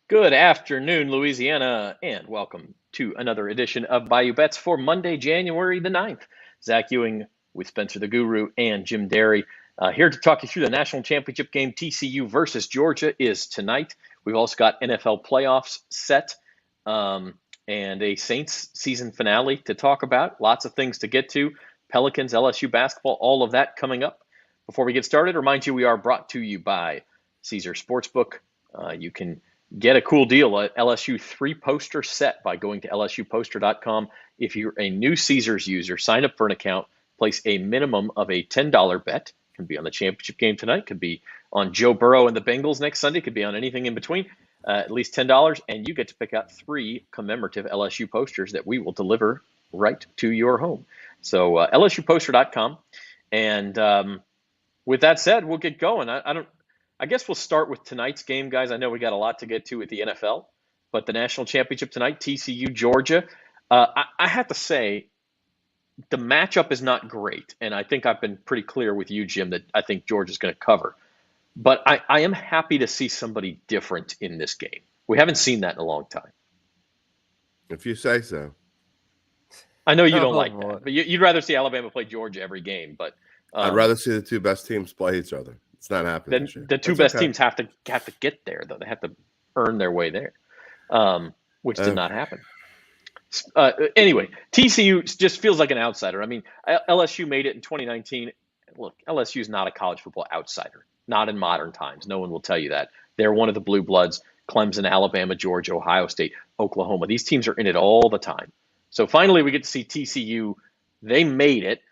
Good afternoon, Louisiana, and welcome to another edition of Bayou Bets for Monday, January the 9th. Zach Ewing with Spencer the Guru and Jim Derry here to talk you through the national championship game. TCU versus Georgia is tonight. We've also got NFL playoffs set and a Saints season finale to talk about. Lots of things to get to. Pelicans, LSU basketball, all of that coming up. Before we get started, remind you we are brought to you by Caesar Sportsbook. You can get a cool deal, at LSU 3-poster set by going to lsuposter.com. If you're a new Caesars user, sign up for an account, place a minimum of a $10 bet. Could be on the championship game tonight, could be on Joe Burrow and the Bengals next Sunday, could be on anything in between, at least $10, and you get to pick out 3 commemorative LSU posters that we will deliver right to your home. So lsuposter.com. And with that said, we'll get going. I guess we'll start with tonight's game, guys. I know we got a lot to get to with the NFL, but the national championship tonight, TCU-Georgia. I have to say, the matchup is not great, and I think I've been pretty clear with you, Jim, that I think Georgia's going to cover. But I am happy to see somebody different in this game. We haven't seen that in a long time. If you say so. I know you don't like that, but you'd rather see Alabama play Georgia every game. But I'd rather see the two best teams play each other. It's not happening this year. The two best teams have to get there, though. They have to earn their way there, which did not happen. Anyway, TCU just feels like an outsider. I mean, LSU made it in 2019. Look, LSU is not a college football outsider, not in modern times. No one will tell you that. They're one of the blue bloods. Clemson, Alabama, Georgia, Ohio State, Oklahoma. These teams are in it all the time. So finally, we get to see TCU. They made it.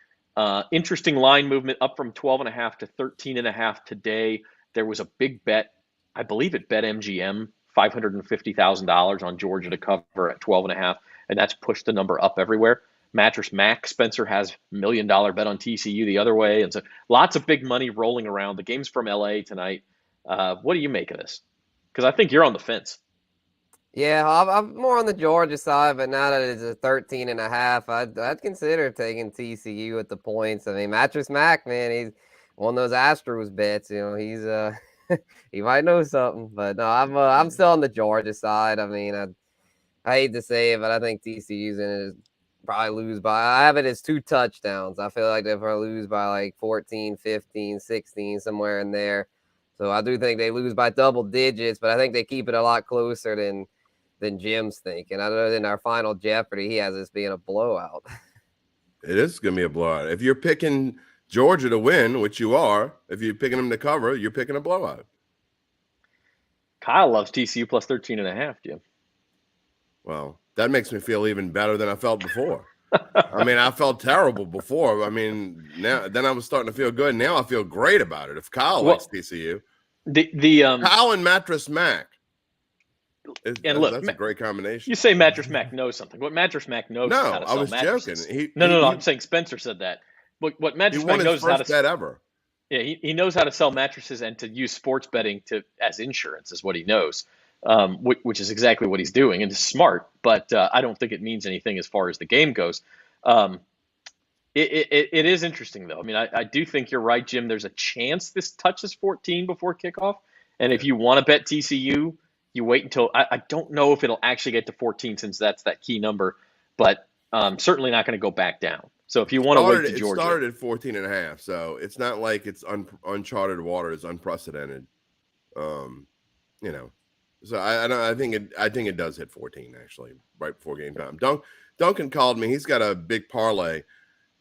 Interesting line movement up from 12.5 to 13.5 today. There was a big bet, I believe at BetMGM, $550,000 on Georgia to cover at 12.5, and that's pushed the number up everywhere. Mattress Mac Spencer has $1 million bet on TCU the other way, and so lots of big money rolling around. The game's from LA tonight. What do you make of this? Because I think you're on the fence. Yeah, I'm more on the Georgia side, but now that it's a 13.5, I'd consider taking TCU at the points. I mean, Mattress Mac, man, he's one of those Astros bets. You know, he's he might know something, but no, I'm still on the Georgia side. I mean, I hate to say it, but I think TCU's in it probably lose by. I have it as 2 touchdowns. I feel like they're going to lose by like 14, 15, 16, somewhere in there. So I do think they lose by double digits, but I think they keep it a lot closer than Jim's thinking. I know in our final Jeopardy, he has this being a blowout. It is going to be a blowout. If you're picking Georgia to win, which you are, if you're picking them to cover, you're picking a blowout. Kyle loves TCU plus 13.5, Jim. Well, that makes me feel even better than I felt before. I mean, I felt terrible before. I mean, then I was starting to feel good. Now I feel great about it. If Kyle likes TCU, Kyle and Mattress Mac. Look, that's a great combination. You say Mattress Mac knows something. What Mattress Mac knows is how to sell mattresses. Joking. No. I'm saying Spencer said that. What Mattress Mac knows is how to bet ever. Yeah, he knows how to sell mattresses and to use sports betting as insurance is what he knows, which is exactly what he's doing, and it's smart. But I don't think it means anything as far as the game goes. It is interesting though. I mean, I do think you're right, Jim. There's a chance this touches 14 before kickoff, and if you want to bet TCU. You wait until I don't know if it'll actually get to 14 since that's that key number, but certainly not going to go back down. So if you want to wait to Georgia, it started at 14.5, so it's not like it's uncharted waters, unprecedented. You know, so I think it does hit 14 actually right before game time. Duncan called me. He's got a big parlay,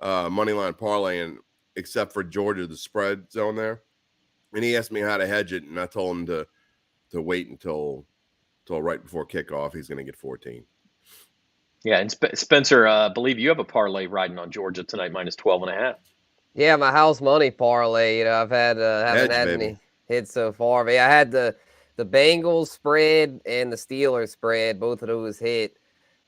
money line parlay, and except for Georgia, the spread zone there, and he asked me how to hedge it, and I told him to wait until right before kickoff. He's going to get 14. Yeah, and Spencer, I believe you have a parlay riding on Georgia tonight, minus 12.5. Yeah, my house money parlay. You know, I've had haven't had any hits so far. But yeah, I had the Bengals spread and the Steelers spread. Both of those hit.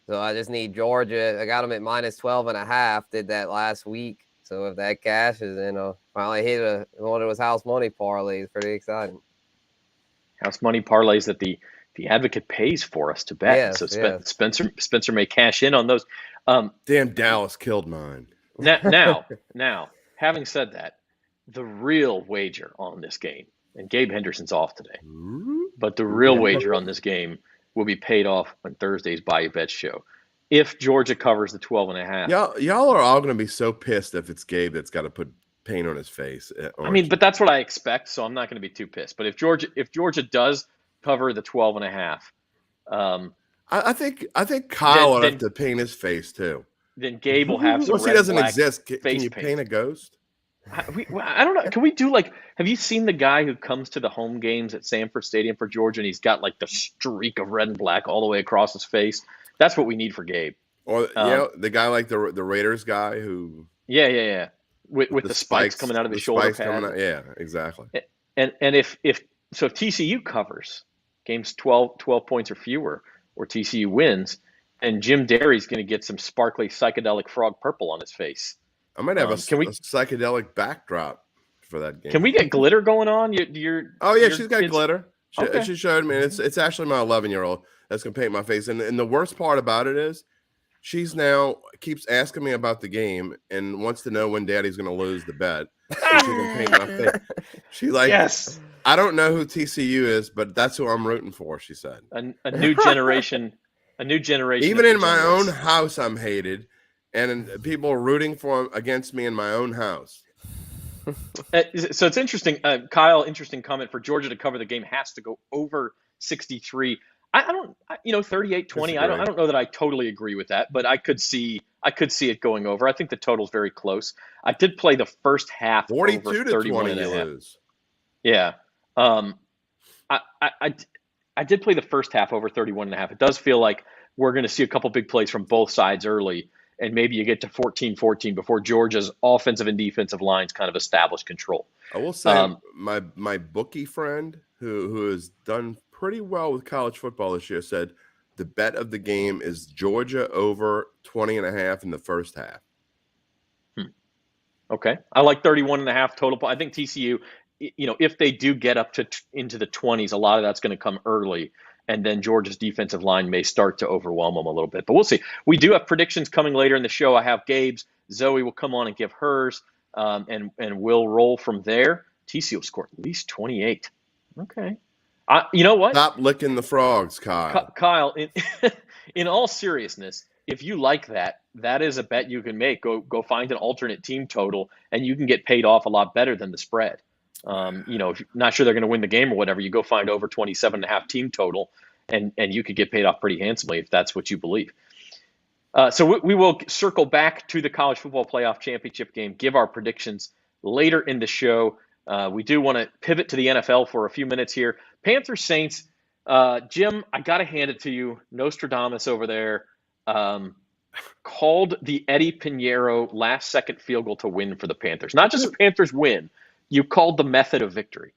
So I just need Georgia. I got them at minus 12.5. Did that last week. So if that cashes, then I'll finally hit one of those house money parlays. Pretty exciting. House money parlays that the advocate pays for us to bet. Yes, so Spencer may cash in on those. Damn, Dallas killed mine. Now, having said that, the real wager on this game, and Gabe Henderson's off today. but the real wager on this game will be paid off on Thursday's Bayou Bets show. If Georgia covers the 12.5. Y'all are all going to be so pissed if it's Gabe that's got to put paint on his face. I mean, but that's what I expect, so I'm not going to be too pissed. But if Georgia does cover the 12.5, I think Kyle would have to paint his face too. Then Gabe will have some. Once he doesn't exist, can you paint paint a ghost? I don't know. Can we do have you seen the guy who comes to the home games at Sanford Stadium for Georgia and he's got like the streak of red and black all the way across his face? That's what we need for Gabe. Or the guy like the Raiders guy who. Yeah. With the spikes coming out of his shoulder pad. Yeah, exactly. And if TCU covers games 12 points or fewer, or TCU wins, and Jim Derry's going to get some sparkly psychedelic frog purple on his face. I might have a psychedelic backdrop for that game. Can we get glitter going on? She's got glitter. She showed me. It's actually my 11-year-old that's going to paint my face. And the worst part about it is she's now keeps asking me about the game and wants to know when Daddy's going to lose the bet. So she can paint my face. She's like, yes. I don't know who TCU is, but that's who I'm rooting for, she said. A new generation. A new generation. Even in my own house, I'm hated. And people are rooting against me in my own house. So it's interesting. Kyle, interesting comment. For Georgia to cover the game has to go over 63. I don't, 38-20. I don't know that I totally agree with that, but I could see it going over. I think the total's very close. I did play the first half 42 over to 31 20 and a half. Lose. Yeah. I did play the first half over 31 and a half. It does feel like we're going to see a couple big plays from both sides early, and maybe you get to 14-14 before Georgia's offensive and defensive lines kind of establish control. I will say my bookie friend who has done pretty well with college football this year said the bet of the game is Georgia over 20 and a half in the first half. Okay. I like 31 and a half total. I think TCU, if they do get up to into the 20s, a lot of that's going to come early. And then Georgia's defensive line may start to overwhelm them a little bit. But we'll see. We do have predictions coming later in the show. I have Gabe's. Zoe will come on and give hers, and we'll roll from there. TCU will score at least 28. Okay. You know what? Stop licking the frogs, Kyle. Kyle, in all seriousness, if you like that is a bet you can make. Go find an alternate team total, and you can get paid off a lot better than the spread. If you're not sure they're going to win the game or whatever, you go find over 27.5 team total, and you could get paid off pretty handsomely if that's what you believe. So we will circle back to the college football playoff championship game, give our predictions later in the show. We do want to pivot to the NFL for a few minutes here. Panthers Saints, Jim, I got to hand it to you. Nostradamus over there called the Eddie Pinheiro last-second field goal to win for the Panthers. Not just the Panthers win. You called the method of victory.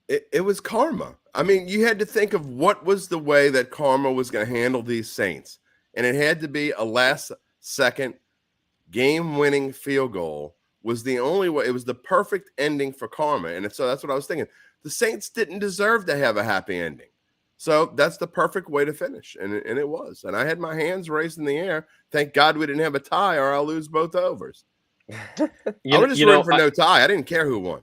It was karma. I mean, you had to think of what was the way that karma was going to handle these Saints. And it had to be a last-second game-winning field goal was the only way. It was the perfect ending for karma. And so that's what I was thinking. The Saints didn't deserve to have a happy ending. So that's the perfect way to finish. And it was. And I had my hands raised in the air. Thank God we didn't have a tie or I'll lose both overs. I was just rooting for no tie. I didn't care who won.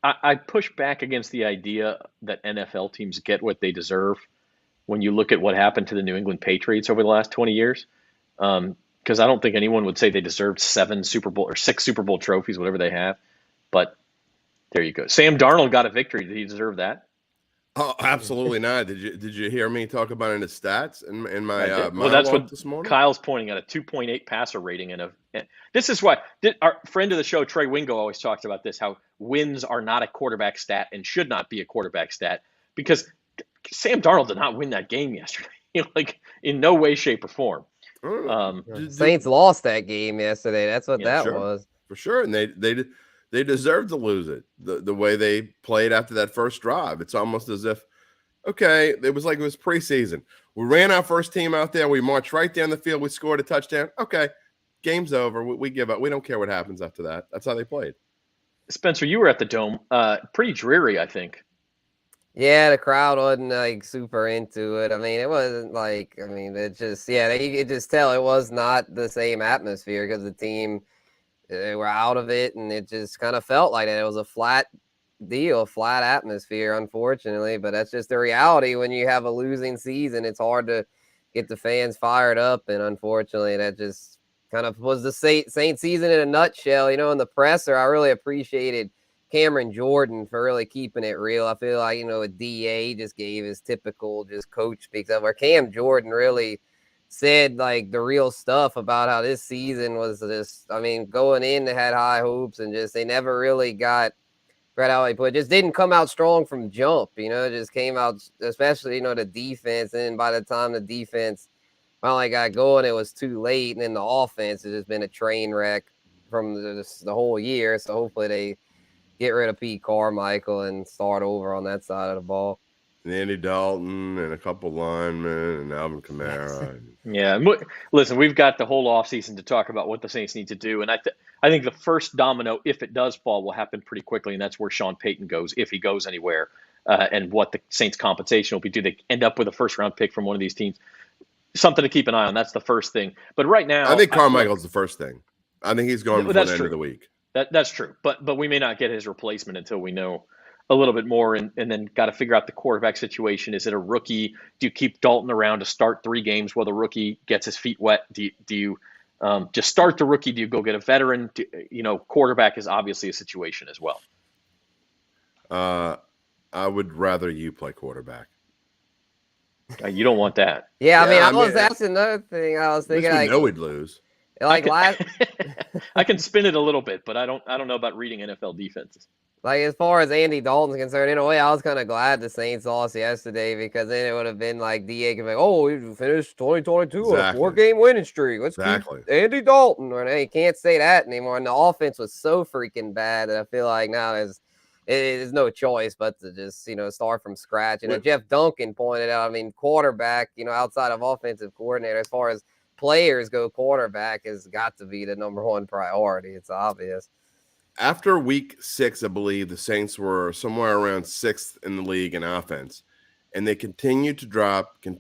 I push back against the idea that NFL teams get what they deserve when you look at what happened to the New England Patriots over the last 20 years. Because I don't think anyone would say they deserved 6 Super Bowl trophies, whatever they have. But there you go. Sam Darnold got a victory. Did he deserve that? Oh, absolutely not. Did you hear me talk about it in the stats in my well, that's what this morning? Kyle's pointing at, a 2.8 passer rating. And this is why our friend of the show, Trey Wingo, always talks about this, how wins are not a quarterback stat and should not be a quarterback stat, because Sam Darnold did not win that game yesterday, like in no way, shape, or form. Saints lost that game yesterday. That's what was. For sure. And they deserved to lose it the way they played after that first drive. It's almost as if, okay, it was like it was preseason. We ran our first team out there. We marched right down the field. We scored a touchdown. Okay, game's over. We give up. We don't care what happens after that. That's how they played. Spencer, you were at the Dome. Pretty dreary, I think. Yeah, the crowd wasn't super into it. I mean, it wasn't it just, you could just tell it was not the same atmosphere because the team, they were out of it, and it just kind of felt like that. It was a flat deal, flat atmosphere, unfortunately. But that's just the reality when you have a losing season. It's hard to get the fans fired up, and unfortunately, that just kind of was the Saint season in a nutshell. In the presser, I really appreciated Cameron Jordan for really keeping it real. I feel like, a DA just gave his typical just coach speaks up, where Cam Jordan really said like the real stuff about how this season was just, going in, they had high hopes and just, they never really got, right how he put it, just didn't come out strong from jump, just came out, especially, the defense. And by the time the defense finally got going, it was too late. And then the offense has just been a train wreck from the whole year. So hopefully they get rid of Pete Carmichael and start over on that side of the ball. And Andy Dalton and a couple linemen and Alvin Kamara. Yeah. Listen, we've got the whole offseason to talk about what the Saints need to do. And I think the first domino, if it does fall, will happen pretty quickly. And that's where Sean Payton goes, if he goes anywhere, and what the Saints' compensation will be. Do they end up with a first-round pick from one of these teams? Something to keep an eye on. That's the first thing. But right now, I think Carmichael's the first thing. I think he's going before the end of the week. That's true. But we may not get his replacement until we know a little bit more, and then got to figure out the quarterback situation. Is it a rookie? Do you keep Dalton around to start 3 games while the rookie gets his feet wet? Do you just start the rookie? Do you go get a veteran? Quarterback is obviously a situation as well. I would rather you play quarterback. You don't want that. Yeah, I was asking another thing. I was thinking, we know we'd lose. Like I can spin it a little bit, but I don't know about reading NFL defenses. Like, as far as Andy Dalton's concerned, in a way, I was kind of glad the Saints lost yesterday, because then it would have been like DA could be like, oh, we finished 2022 on a 4-game winning streak. Let's keep Andy Dalton. Or, you can't say that anymore. And the offense was so freaking bad that I feel like now there's no choice but to just, start from scratch. Jeff Duncan pointed out, quarterback, outside of offensive coordinator, as far as players go, quarterback has got to be the number one priority. It's obvious. After week 6, I believe the Saints were somewhere around 6th in the league in offense, and they continued to drop. Now,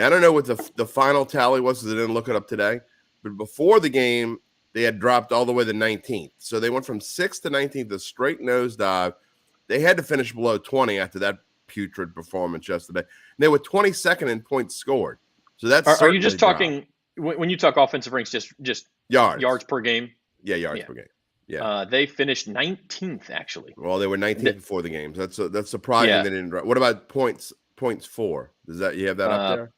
I don't know what the final tally was, because I didn't look it up today, but before the game, they had dropped all the way to 19th. So they went from 6th to 19th, a straight nosedive. They had to finish below 20 after that putrid performance yesterday. And they were 22nd in points scored. So that's are you just talking, when you talk offensive ranks, just yards per game? Yeah, yards per game. Yeah, they finished 19th actually. Well, they were 19th before the games. That's surprising. Yeah. They didn't. What about points for? Does that, you have that up there?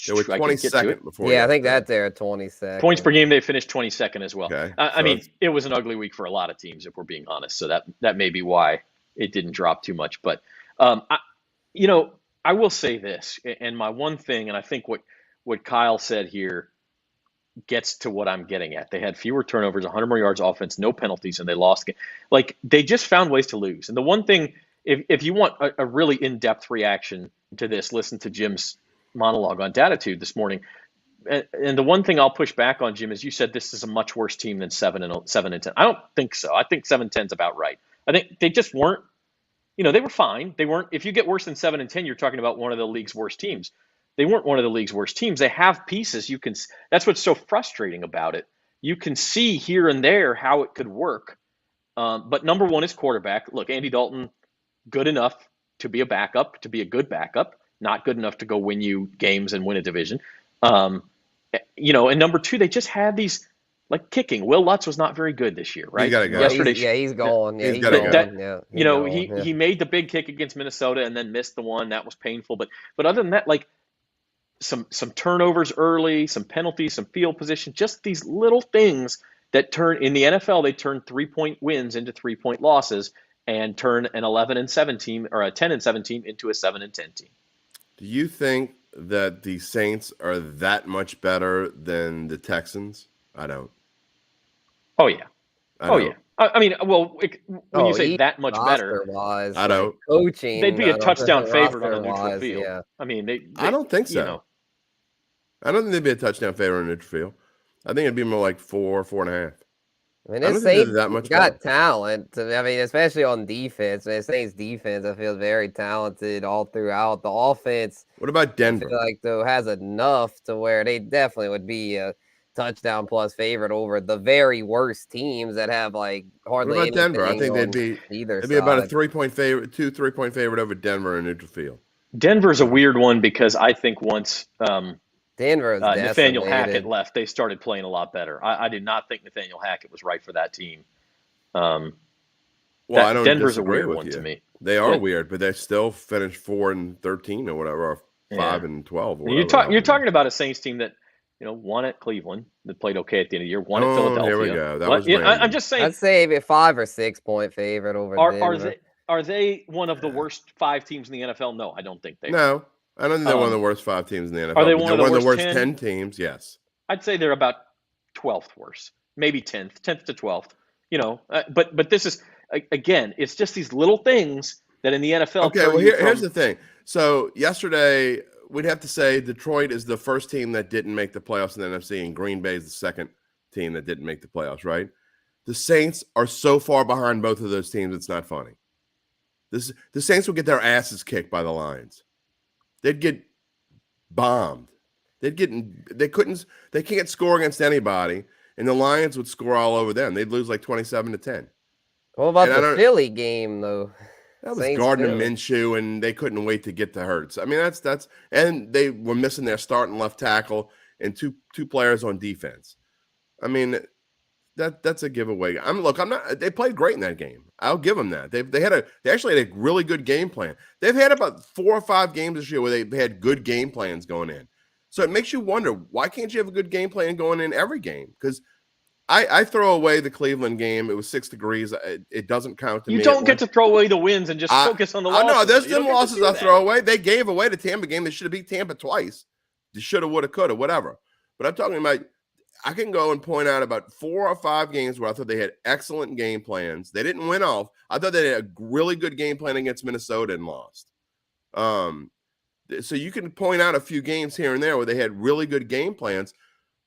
They were 22nd before. Yeah, I think that's there 22nd. Points per game, they finished 22nd as well. Okay. It was an ugly week for a lot of teams, if we're being honest. So that may be why it didn't drop too much. But I will say this, and my one thing, and I think what Kyle said here gets to what I'm getting at. They had fewer turnovers, 100 more yards offense, no penalties, and they lost. Like, they just found ways to lose. And the one thing, if you want a really in-depth reaction to this, listen to Jim's monologue on Datitude this morning. And the one thing I'll push back on, Jim, is you said this is a much worse team than 7-10. I don't think so. I think 7-10 is about right. I think they just weren't, they were fine. They weren't, if you get worse than 7-10, you're talking about one of the league's worst teams. They weren't one of the league's worst teams. They have pieces. That's what's so frustrating about it. You can see here and there how it could work. But number one is quarterback. Look, Andy Dalton, good enough to be a backup, to be a good backup, not good enough to go win you games and win a division. And number two, they just had these, like, kicking. Will Lutz was not very good this year, right? He's got to go. Yesterday, he's gone. Yeah, he's got to go. He made the big kick against Minnesota and then missed the one. That was painful. But other than that, like, some turnovers early, some penalties, some field position, just these little things that turn, in the NFL, they turn 3-point wins into 3-point losses and turn an 11-7 team or a 10-7 team into a 7-10 team. Do you think that the Saints are that much better than the Texans? I don't. Oh, yeah. Yeah. When you say that much better, I don't. Coaching, they'd be a touchdown favorite on a neutral field. Yeah. I don't think so. I don't think they'd be a touchdown favorite on a neutral field. I think it'd be more like 4.5. This Saints got talent. Especially on defense. Saints defense, I feel, very talented all throughout. The offense. What about Denver? I feel like, though, has enough to where they definitely would be a touchdown plus favorite over the very worst teams that have like hardly What about Denver? I anything think on either they'd be about a side. 3-point favorite, 3-point favorite over Denver in neutral field. Denver's a weird one because I think once Denver is Nathaniel Hackett decimated. left, they started playing a lot better. I did not think Nathaniel Hackett was right for that team. Well, I don't Denver's a disagree weird with one you. to me. They are Yeah. weird, but they still finished 4-13 or whatever, or 5-12 or whatever. You're talking about a Saints team that won at Cleveland, that played okay at the end of the year, won at Philadelphia. Here we go. That was I'm just saying. I'd say a 5 or 6 point favorite over Denver. Are they one of the worst 5 teams in the NFL? No, I don't think they are. No, I don't think they're one of the worst 5 teams in the NFL. Are they but one they're of the worst 10 teams? Yes. I'd say they're about 12th worst, maybe 10th to 12th. But this is, again, it's just these little things that in the NFL. Okay, well, here's the thing. So yesterday, we'd have to say Detroit is the first team that didn't make the playoffs in the NFC, and Green Bay is the second team that didn't make the playoffs, right? The Saints are so far behind both of those teams, it's not funny. The Saints would get their asses kicked by the Lions. They'd get bombed. They can't score against anybody, and the Lions would score all over them. They'd lose like 27-10. What about the Philly game though? That was Gardner Minshew, and they couldn't wait to get to Hurts. I mean, that's and they were missing their starting left tackle and two players on defense. I mean, that's a giveaway. They played great in that game. I'll give them that. They actually had a really good game plan. They've had about 4 or 5 games this year where they had good game plans going in. So it makes you wonder, why can't you have a good game plan going in every game? Because I throw away the Cleveland game. It was 6 degrees. It doesn't count to me. You don't get to throw away the wins and just focus on the losses. No, there's some losses I throw away. They gave away the Tampa game. They should have beat Tampa twice. They should have, would have, could have, whatever. But I'm talking about, I can go and point out about 4 or 5 games where I thought they had excellent game plans. They didn't win off. I thought they had a really good game plan against Minnesota and lost. So you can point out a few games here and there where they had really good game plans,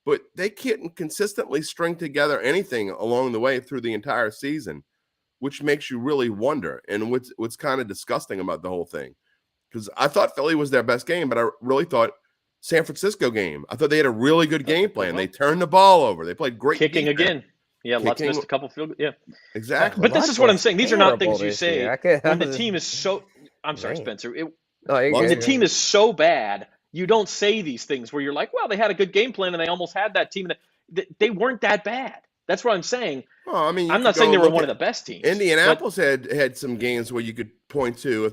but they couldn't consistently string together anything along the way through the entire season, which makes you really wonder. And what's kind of disgusting about the whole thing, because I thought Philly was their best game, but I really thought San Francisco game, I thought they had a really good game plan. They turned the ball over. They played great kicking defense. again. Yeah, Lutz missed a couple field. Yeah, exactly. But this is what I'm saying. These are not things you say when the team is so. I'm sorry, Spencer. When the team is so bad, you don't say these things where you're like, well, they had a good game plan and they almost had that team. They weren't that bad. That's what I'm saying. Well, I mean, I'm not saying they were one of the best teams. Indianapolis had some games where you could point to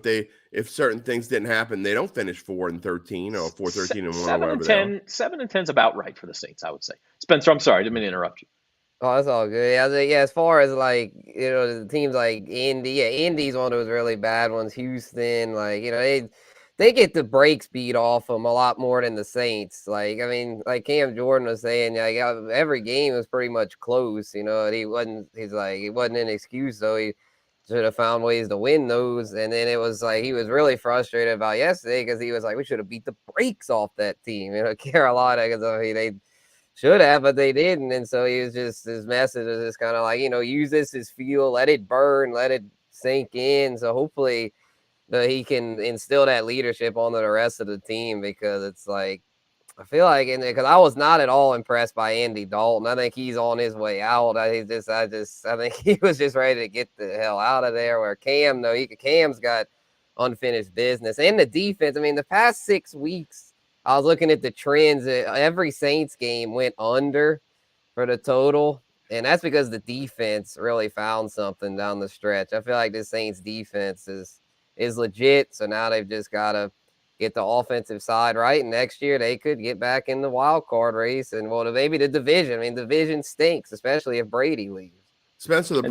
if certain things didn't happen, they don't finish 4-13 or 4-13-1 or whatever. 7-10 is about right for the Saints, I would say. Spencer, I'm sorry, I didn't mean to interrupt you. Oh, that's all good. Yeah, as far as like, the teams like Indy, Indy's one of those really bad ones. Houston, like, they get the brakes beat off them a lot more than the Saints. Like, I mean, like Cam Jordan was saying, like every game was pretty much close. It wasn't an excuse though. He should have found ways to win those. And then it was like he was really frustrated about yesterday because he was like, we should have beat the brakes off that team. Carolina, because they should have, but they didn't. And so he was just, his message is just kind of like, use this as fuel, let it burn, let it sink in. So hopefully he can instill that leadership onto the rest of the team, because it's like, I feel like, because I was not at all impressed by Andy Dalton. I think he's on his way out. I think he was just ready to get the hell out of there. Where Cam, though, Cam's got unfinished business. And the defense, I mean, the past 6 weeks, I was looking at the trends. Every Saints game went under for the total, and that's because the defense really found something down the stretch. I feel like the Saints defense is legit, so now they've just got to get the offensive side right, and next year they could get back in the wild card race, and maybe the division. I mean, the division stinks, especially if Brady leaves. Spencer, the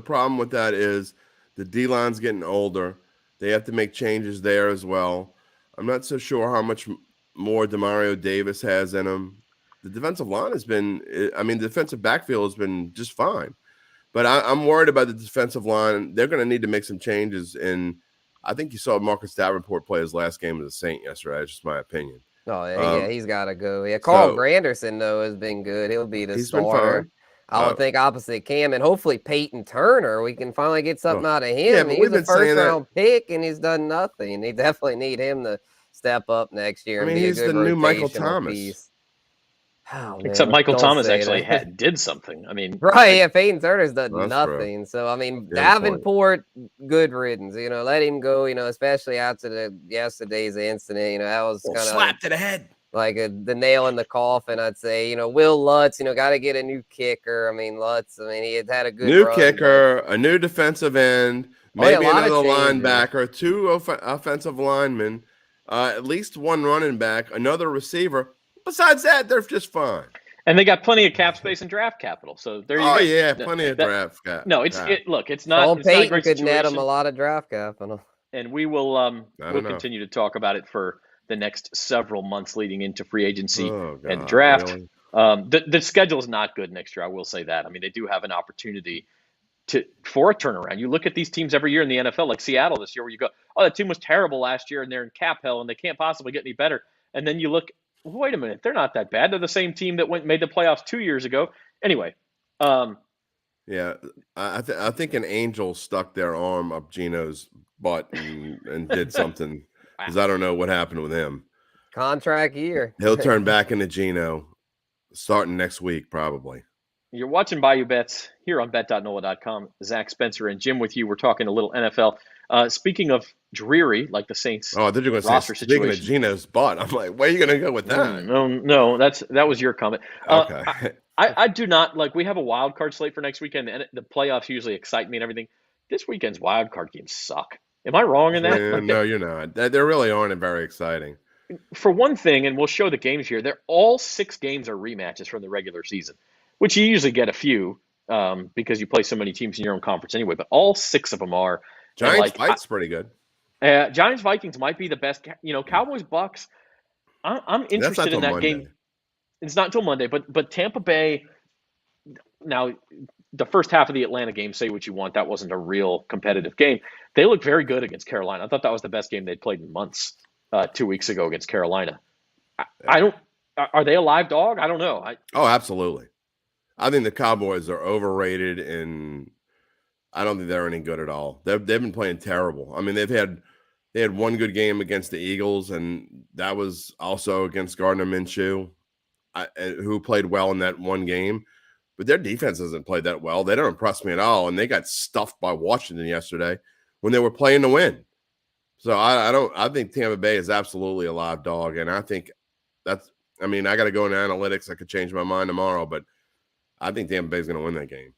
problem with that is the D-line's getting older. They have to make changes there as well. I'm not so sure how much more Demario Davis has in him. The defensive line the defensive backfield has been just fine. But I'm worried about the defensive line. They're going to need to make some changes. And I think you saw Marcus Davenport play his last game as a Saint yesterday. That's just my opinion. Oh, yeah, he's got to go. Yeah, Carl Granderson, though, has been good. He'll be the starter. I would think opposite Cam, and hopefully Peyton Turner. We can finally get something out of him. Yeah, but he's a first-round pick, and he's done nothing. They definitely need him to step up next year. I mean, he's the new Michael Thomas. Oh, Except man, Michael don't Thomas say actually that. did something. I mean, Right, yeah, Peyton Turner's done That's true. nothing. So, I mean, Good point. Davenport, good riddance. Let him go, especially after yesterday's incident. That was kind of slap to the head. Like the nail in the coffin, I'd say. Will Lutz, got to get a new kicker. I mean, Lutz, he had a good new run, kicker, a new defensive end, maybe another linebacker, 2 offensive linemen, at least 1 running back, another receiver. Besides that, they're just fine. And they got plenty of cap space and draft capital. So there you go. Oh yeah, plenty of draft cap. No, it's not. It's not a Peyton great could net situation. him a lot of draft capital. And we will we'll continue to talk about it for the next several months leading into free agency and draft. Really? The schedule is not good next year. I will say that. I mean, they do have an opportunity for a turnaround. You look at these teams every year in the NFL, like Seattle this year, where you go, oh, that team was terrible last year and they're in cap hell and they can't possibly get any better. And then you look, wait a minute, they're not that bad. They're the same team that made the playoffs 2 years ago. Anyway. Yeah, I think an angel stuck their arm up Geno's butt and did something, because I don't know what happened with him. Contract year. He'll turn back into Geno starting next week, probably. You're watching Bayou Bets here on bet.nola.com. Zach, Spencer, and Jim with you. We're talking a little NFL. Speaking of dreary, like the Saints. Oh, I thought you were going to say, speaking of Geno's butt. I'm like, where are you going to go with that? No, that was your comment. Okay. I do not, like, we have a wild card slate for next weekend, and the playoffs usually excite me and everything. This weekend's wild card games suck. Am I wrong in that? No, you're not. They really aren't very exciting. For one thing, and we'll show the games here, all 6 games are rematches from the regular season, which you usually get a few because you play so many teams in your own conference anyway, but all 6 of them are. Giants Vikings pretty good. Giants Vikings might be the best. Cowboys Bucks. I'm interested in that Monday. game. It's not until Monday, but Tampa Bay. Now, the first half of the Atlanta game, say what you want, that wasn't a real competitive game. They looked very good against Carolina. I thought that was the best game they'd played in months 2 weeks ago against Carolina. Are they a live dog? I don't know. Oh, absolutely. I think the Cowboys are overrated, and I don't think they're any good at all. They've been playing terrible. I mean, they had one good game against the Eagles, and that was also against Gardner Minshew, who played well in that one game. But their defense hasn't played that well. They don't impress me at all, and they got stuffed by Washington yesterday when they were playing to win. So I think Tampa Bay is absolutely a live dog, and I think I got to go into analytics. I could change my mind tomorrow, but I think Tampa Bay is going to win that game.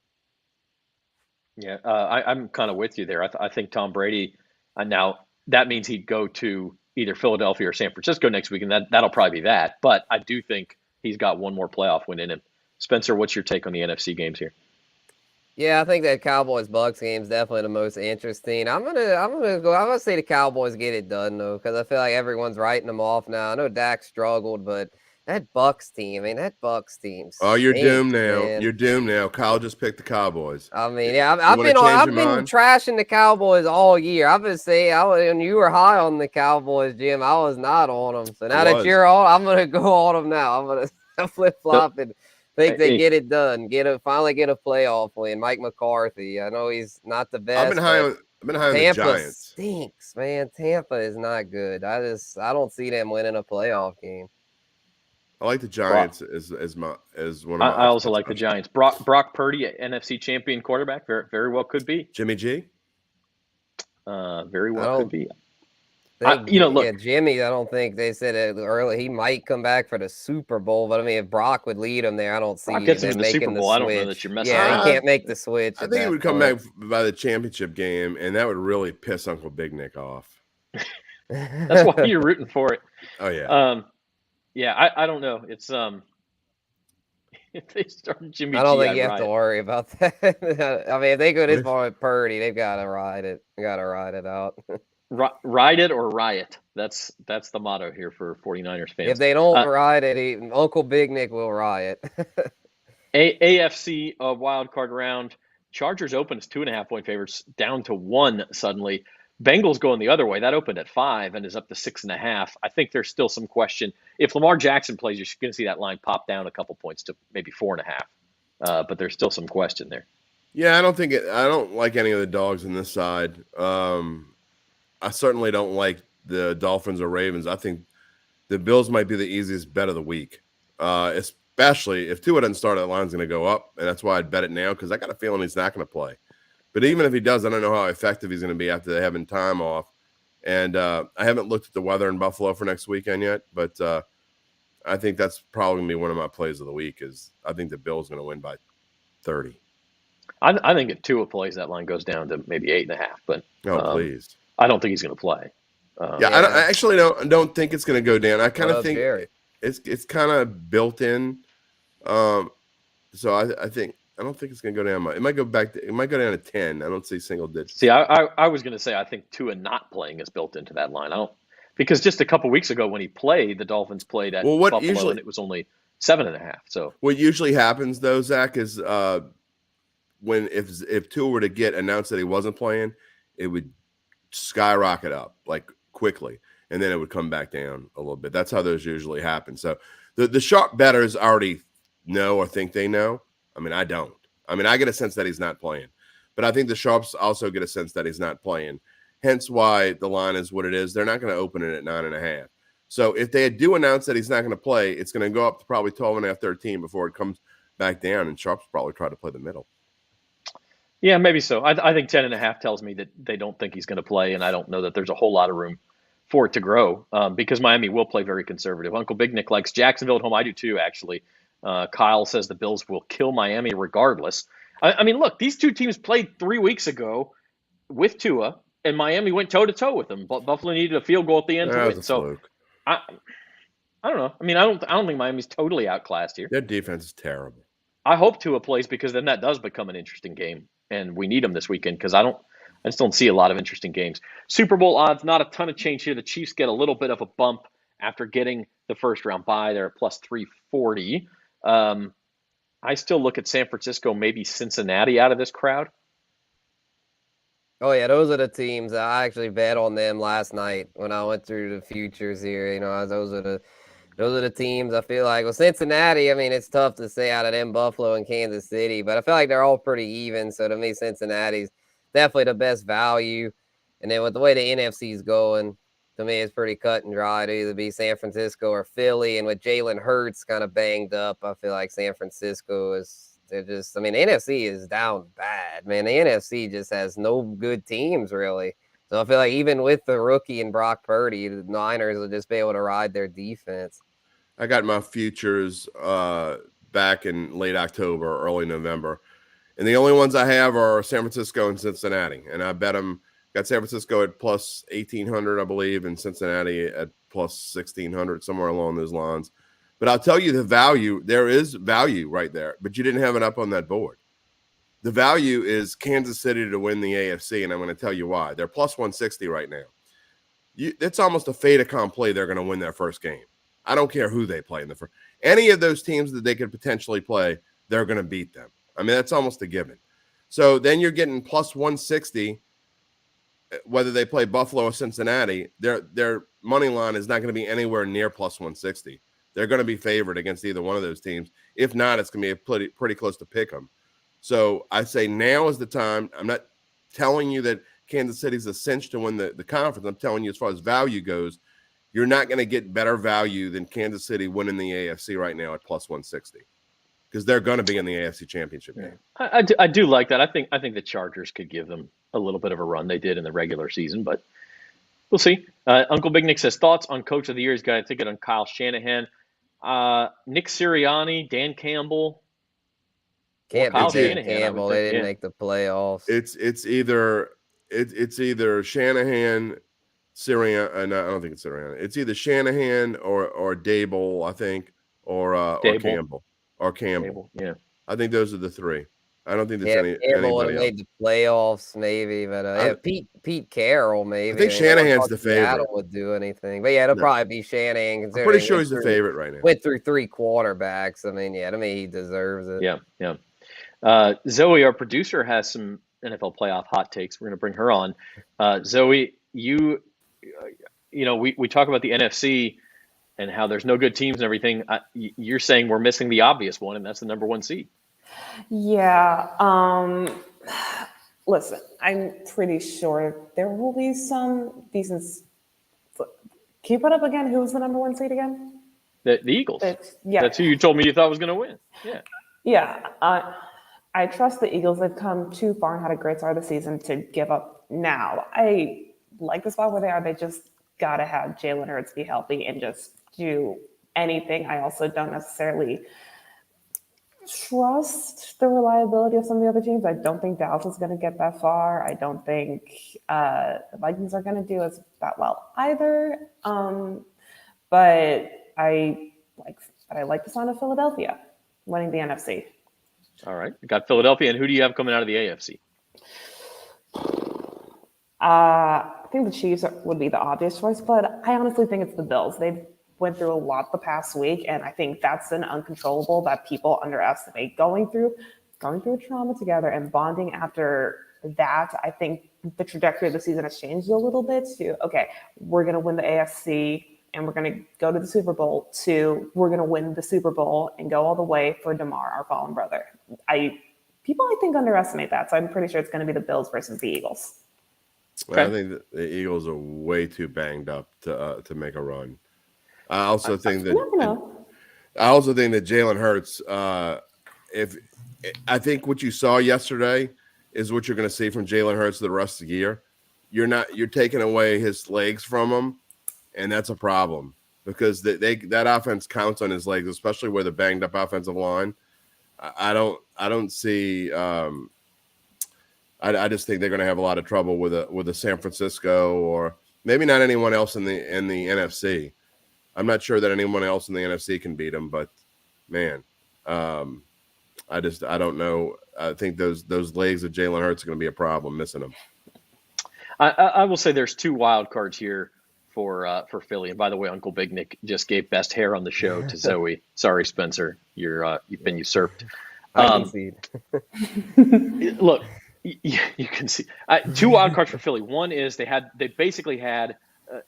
Yeah, I'm kind of with you there. I think Tom Brady, now that means he'd go to either Philadelphia or San Francisco next week, and that'll probably be that. But I do think he's got one more playoff win in him. Spencer, what's your take on the NFC games here? Yeah, I think that Cowboys-Bucks game is definitely the most interesting. I'm gonna say the Cowboys get it done though, because I feel like everyone's writing them off now. I know Dak struggled, but that Bucks team, that Bucks team. Oh, you're doomed now. Man. You're doomed now. Kyle just picked the Cowboys. I mean, yeah, I've been trashing the Cowboys all year. I've been saying when you were high on the Cowboys, Jim, I was not on them. So now that you're on, I'm gonna go on them now. I'm gonna flip flop and think they get it done. Finally get a playoff win. Mike McCarthy. I know he's not the best. I've been high on the Giants. Tampa stinks, man. Tampa is not good. I don't see them winning a playoff game. I like the Giants as one of my. I also like the Giants. Brock Purdy, NFC champion quarterback, very, very well could be. Jimmy G. Very well could be. Look, Jimmy. I don't think they said it early. He might come back for the Super Bowl, but I mean, if Brock would lead him there, I don't see Brock gets him in the making Super Bowl. I don't know that you're messing. Yeah, he can't make the switch. I think he would come back by the championship game, and that would really piss Uncle Big Nick off. That's why you're rooting for it. Oh yeah. Yeah, I don't know. It's if they start Jimmy G, I don't think you have to worry about that. I mean, if they go this far with Purdy, they've got to ride it. They got to ride it out. Ride it or riot. That's the motto here for 49ers fans. If they don't ride it, Uncle Big Nick will riot. AFC wild card round. Chargers open as 2.5-point favorites, down to 1 suddenly. Bengals going the other way. That opened at 5 and is up to 6.5. I think there's still some question. If Lamar Jackson plays, you're going to see that line pop down a couple points to maybe 4.5. But there's still some question there. Yeah, I don't like any of the dogs on this side. I certainly don't like the Dolphins or Ravens. I think the Bills might be the easiest bet of the week. especially if Tua doesn't start, that line's going to go up, and that's why I'd bet it now because I got a feeling he's not going to play. But even if he does, I don't know how effective he's going to be after having time off. And I haven't looked at the weather in Buffalo for next weekend yet, but I think that's probably going to be one of my plays of the week. Is I think the Bills going to win by 30. I think if Tua plays, that line goes down to maybe 8.5. But please, I don't think he's going to play. I actually don't think it's going to go down. I kind of think Jerry? it's kind of built in. So I don't think it's going to go down much. It might go down to 10. I don't see single digits. See, I was going to say I think Tua not playing is built into that line. Because just a couple weeks ago when he played, the Dolphins played at Buffalo and it was only 7.5. So what usually happens though, Zach, is when if Tua were to get announced that he wasn't playing, it would skyrocket up like quickly, and then it would come back down a little bit. That's how those usually happen. So the sharp bettors already know or think they know. I mean, I don't. I mean, I get a sense that he's not playing, but I think the sharps also get a sense that he's not playing. Hence why the line is what it is. They're not going to open it at 9.5. So if they do announce that he's not going to play, it's going to go up to probably 12.5, 13 before it comes back down, and sharps probably try to play the middle. Yeah, maybe so. I think 10.5 tells me that they don't think he's going to play, and I don't know that there's a whole lot of room for it to grow because Miami will play very conservative. Uncle Big Nick likes Jacksonville at home. I do too, actually. Kyle says the Bills will kill Miami regardless. I mean, look, these two teams played 3 weeks ago with Tua, and Miami went toe-to-toe with them. But Buffalo needed a field goal at the end to win. So I don't know. I mean, I don't think Miami's totally outclassed here. Their defense is terrible. I hope Tua plays because then that does become an interesting game, and we need him this weekend because I just don't see a lot of interesting games. Super Bowl odds, not a ton of change here. The Chiefs get a little bit of a bump after getting the first round bye. They're at plus 340. I still look at San Francisco, maybe Cincinnati out of this crowd. Oh, yeah, those are the teams. I actually bet on them last night when I went through the futures here. Those are the teams I feel like. Well, Cincinnati, I mean, it's tough to say out of them, Buffalo and Kansas City, but I feel like they're all pretty even. So to me, Cincinnati's definitely the best value. And then with the way the NFC is going, to me, it's pretty cut and dry to either be San Francisco or Philly. And with Jalen Hurts kind of banged up, I feel like San Francisco the NFC is down bad, man. The NFC just has no good teams, really. So I feel like even with the rookie and Brock Purdy, the Niners will just be able to ride their defense. I got my futures back in late October, early November. And the only ones I have are San Francisco and Cincinnati. And I bet them, got San Francisco at plus 1,800, I believe, and Cincinnati at plus 1,600, somewhere along those lines. But I'll tell you the value, there is value right there, but you didn't have it up on that board. The value is Kansas City to win the AFC, and I'm going to tell you why. They're plus 160 right now. It's almost a fait accompli they're going to win their first game. I don't care who they play in the first. Any of those teams that they could potentially play, they're going to beat them. I mean, that's almost a given. So then you're getting plus 160, whether they play Buffalo or Cincinnati. Their money line is not going to be anywhere near plus 160. They're going to be favored against either one of those teams. If not, it's going to be pretty close to pick them. So I say now is the time. I'm not telling you that Kansas City's a cinch to win the conference. I'm telling you as far as value goes, you're not going to get better value than Kansas City winning the AFC right now at plus 160 because they're going to be in the AFC Championship game. I do like that. I think the Chargers could give them a little bit of a run. They did in the regular season, but we'll see. Uncle Big Nick says, thoughts on Coach of the Year? He's got a ticket on Kyle Shanahan. Nick Sirianni, Dan Campbell. Can't be Dan Campbell. They didn't make the playoffs. It's either Shanahan, Sirianni. No, I don't think it's Sirianni. It's either Shanahan or Dable, I think, or Campbell. Or Campbell. Yeah. I think those are the three. I don't think there's Campbell would have anybody made the playoffs, maybe, but Pete Carroll, maybe. I think Shanahan's the favorite. Seattle would do anything, but yeah, it'll probably be Shanahan. I'm pretty sure he's the favorite right now. Went through 3 quarterbacks. I mean, he deserves it. Yeah. Zoe, our producer, has some NFL playoff hot takes. We're going to bring her on. Zoe, we talk about the NFC and how there's no good teams and everything. You're saying we're missing the obvious one, and that's the number 1 seed. Yeah. Listen, I'm pretty sure there will be some decent. Can you put up again? Who was the number 1 seed again? The Eagles. Yeah. That's who you told me you thought was going to win. Yeah. Yeah. I trust the Eagles. They've come too far and had a great start of the season to give up now. I like the spot where they are. They just got to have Jalen Hurts be healthy and just do anything. I also don't necessarily trust the reliability of some of the other teams. I don't think Dallas is going to get that far. I don't think the Vikings are going to do as that well either. But I like the sign of Philadelphia winning the NFC. All right. You got Philadelphia, and who do you have coming out of the AFC? I think the Chiefs would be the obvious choice, but I honestly think it's the Bills. They've went through a lot the past week, and I think that's an uncontrollable that people underestimate. Going through a trauma together and bonding after that, I think the trajectory of the season has changed a little bit to, okay, we're going to win the AFC and we're going to go to the Super Bowl, to we're going to win the Super Bowl and go all the way for DeMar, our fallen brother. People, I think, underestimate that, so I'm pretty sure it's going to be the Bills versus the Eagles. Okay. I think that the Eagles are way too banged up to make a run. I also think that Jalen Hurts. I think what you saw yesterday is what you're going to see from Jalen Hurts the rest of the year. You're taking away his legs from him, and that's a problem because that offense counts on his legs, especially with a banged up offensive line. I don't see. I just think they're going to have a lot of trouble with a San Francisco or maybe not anyone else in the NFC. I'm not sure that anyone else in the NFC can beat them, but man, I don't know. I think those legs of Jalen Hurts are going to be a problem missing them. I will say there's two wild cards here for Philly. And by the way, Uncle Big Nick just gave best hair on the show to Zoe. Sorry, Spencer, you've been usurped. I concede. Look, you can see two wild cards for Philly. One is they basically had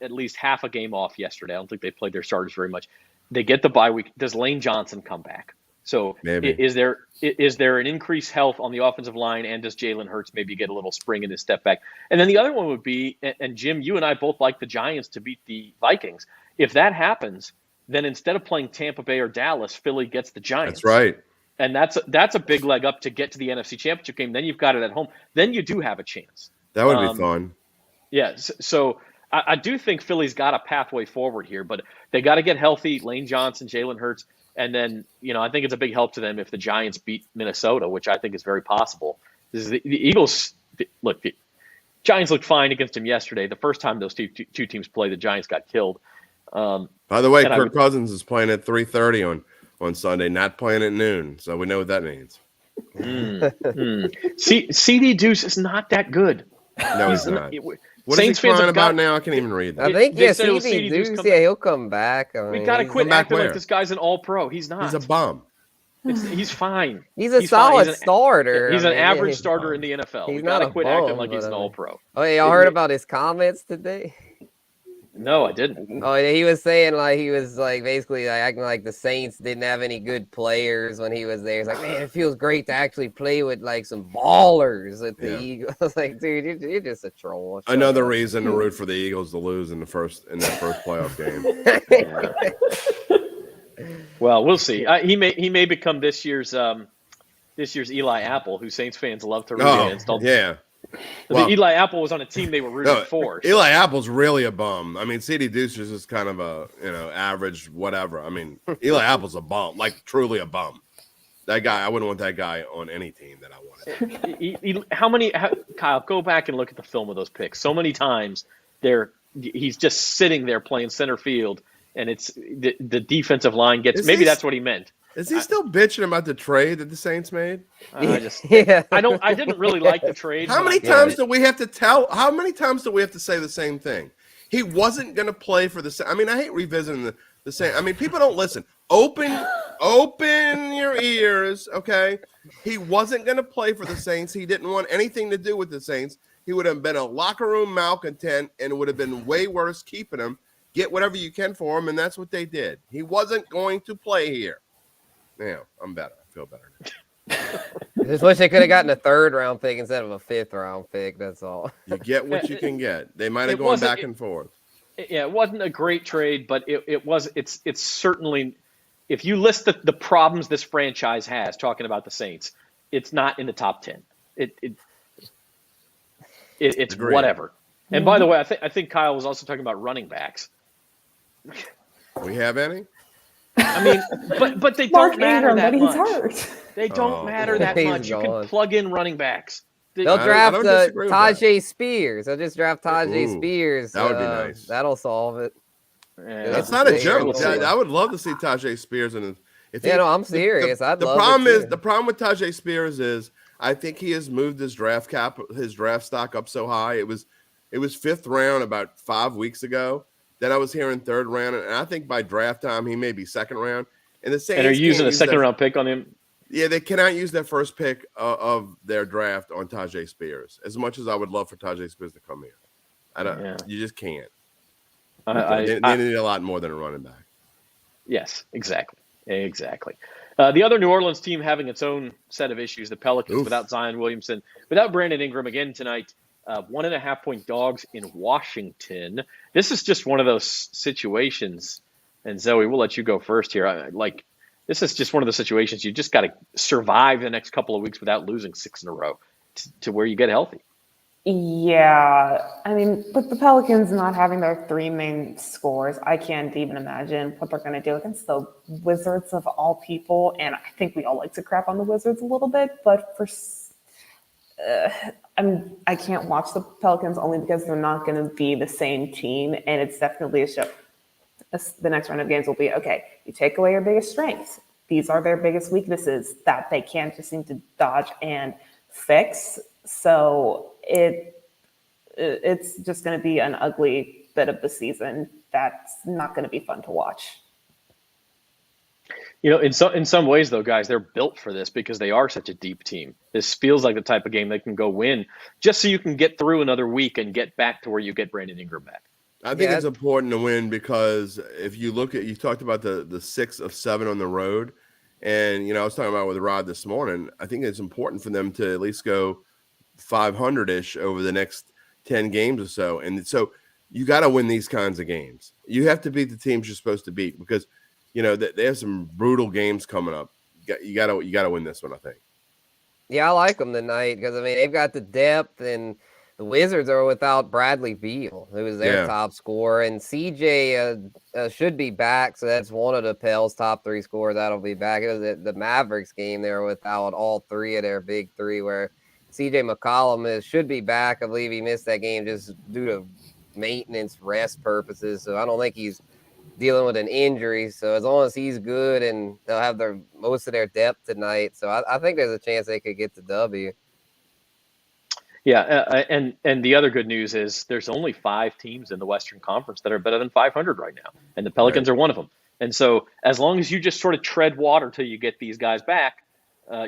at least half a game off yesterday. I don't think they played their starters very much. They get the bye week. Does Lane Johnson come back? So maybe. Is there an increased health on the offensive line, and does Jalen Hurts maybe get a little spring in his step back? And then the other one would be, and Jim, you and I both like the Giants to beat the Vikings. If that happens, then instead of playing Tampa Bay or Dallas, Philly gets the Giants. That's right. And that's a big leg up to get to the NFC Championship game. Then you've got it at home. Then you do have a chance. That would be fun. Yeah, so I do think Philly's got a pathway forward here, but they got to get healthy. Lane Johnson, Jalen Hurts. And then, I think it's a big help to them if the Giants beat Minnesota, which I think is very possible. The Eagles, look, the Giants looked fine against them yesterday. The first time those two teams played, the Giants got killed. By the way, Kirk Cousins is playing at 3:30 on Sunday, not playing at noon. So we know what that means. CD Deuce is not that good. No, he's not. What Saints is he crying about now? I can't even read that. I think, CD Deuce, he'll come back. We got to quit acting like this guy's an all-pro. He's not. He's a bum. He's fine. He's a solid starter. He's an average starter in the NFL. He's we got to quit acting like he's an all-pro. Oh, y'all heard about his comments today? No, I didn't. Oh, yeah, he was saying he was basically acting like the Saints didn't have any good players when he was there. He's like, man, it feels great to actually play with some ballers at the Eagles. I was like, dude, you're just a troll. Another reason to root for the Eagles to lose in their first playoff game. Well, we'll see. He may become this year's Eli Apple, who Saints fans love to root against. Yeah. Well, Eli Apple was on a team they were rooting for. So. Eli Apple's really a bum. I mean, CD Deuce is just kind of a average whatever. I mean, Eli Apple's a bum, like truly a bum. That guy, I wouldn't want that guy on any team that I wanted. Kyle, go back and look at the film of those picks. So many times he's just sitting there playing center field, and it's the defensive line gets. Maybe that's what he meant. Is he still bitching about the trade that the Saints made? I didn't really like the trade. How many times do we have to How many times do we have to say the same thing? He wasn't going to play for the. I mean, I hate revisiting the same. I mean, people don't listen. Open your ears, okay? He wasn't going to play for the Saints. He didn't want anything to do with the Saints. He would have been a locker room malcontent, and it would have been way worse keeping him. Get whatever you can for him, and that's what they did. He wasn't going to play here. Yeah, I'm better. I feel better now. I just wish they could have gotten a 3rd-round pick instead of a 5th-round pick. That's all. You get what you can get. They might have gone back and forth. it wasn't a great trade, but it's certainly, if you list the problems this franchise has, talking about the Saints, it's not in the top 10. It's Agreed. whatever. And by the way, I think Kyle was also talking about running backs. We have any? I mean, but they Mark don't matter Ingram, that but he's much. hurt. They don't matter that He's much. You can gone. plug in running backs. They'll I draft don't disagree with that. Tajay Spears. They'll just draft Tajay Ooh, Spears. that would be nice. That'll solve it. Yeah, That's It's not a we'll joke. see. I would love to see Tajay Spears in. No, I'm serious. I'd the love problem it is too. the problem with Tajay Spears is I think he has moved his draft stock up so high. It was 5th round about 5 weeks ago. Then I was hearing 3rd round, and I think by draft time he may be 2nd round. And the Saints and are you using a can't use 2nd round pick on him? Yeah, they cannot use their first pick of their draft on Tajay Spears. As much as I would love for Tajay Spears to come here, I don't. Yeah. You just can't. They They need a lot more than a running back. Yes, exactly. The other New Orleans team having its own set of issues, the Pelicans, without Zion Williamson, without Brandon Ingram again tonight, 1.5-point dogs in Washington. This is just one of those situations, and Zoe, we'll let you go first here. This is just one of the situations you just got to survive the next couple of weeks without losing 6 in a row to where you get healthy. Yeah, I mean, with the Pelicans not having their 3 main scorers, I can't even imagine what they're going to do against the Wizards of all people. And I think we all like to crap on the Wizards a little bit, but I can't watch the Pelicans only because they're not going to be the same team, and it's definitely a show. The next round of games will be, okay, you take away your biggest strengths. These are their biggest weaknesses that they can't just seem to dodge and fix. So it's just going to be an ugly bit of the season that's not going to be fun to watch. In some ways, though, guys, they're built for this because they are such a deep team. This feels like the type of game they can go win just so you can get through another week and get back to where you get Brandon Ingram back. I think it's important to win because if you look at, you talked about the 6 of 7 on the road, and I was talking about with Rod this morning. I think it's important for them to at least go 500-ish over the next 10 games or so, and so you got to win these kinds of games. You have to beat the teams you're supposed to beat because they have some brutal games coming up. You got to win this one, I think. Yeah, I like them tonight because they've got the depth and. The Wizards are without Bradley Beal, who was their top scorer, and CJ should be back. So that's one of the Pels' top 3 scorers that'll be back. It was the Mavericks game; they were without all 3 of their big 3. Where CJ McCollum should be back. I believe he missed that game just due to maintenance, rest purposes. So I don't think he's dealing with an injury. So as long as he's good, and they'll have most of their depth tonight. So I think there's a chance they could get the W. Yeah, and the other good news is there's only 5 teams in the Western Conference that are better than 500 right now, and the Pelicans are one of them. And so as long as you just sort of tread water till you get these guys back,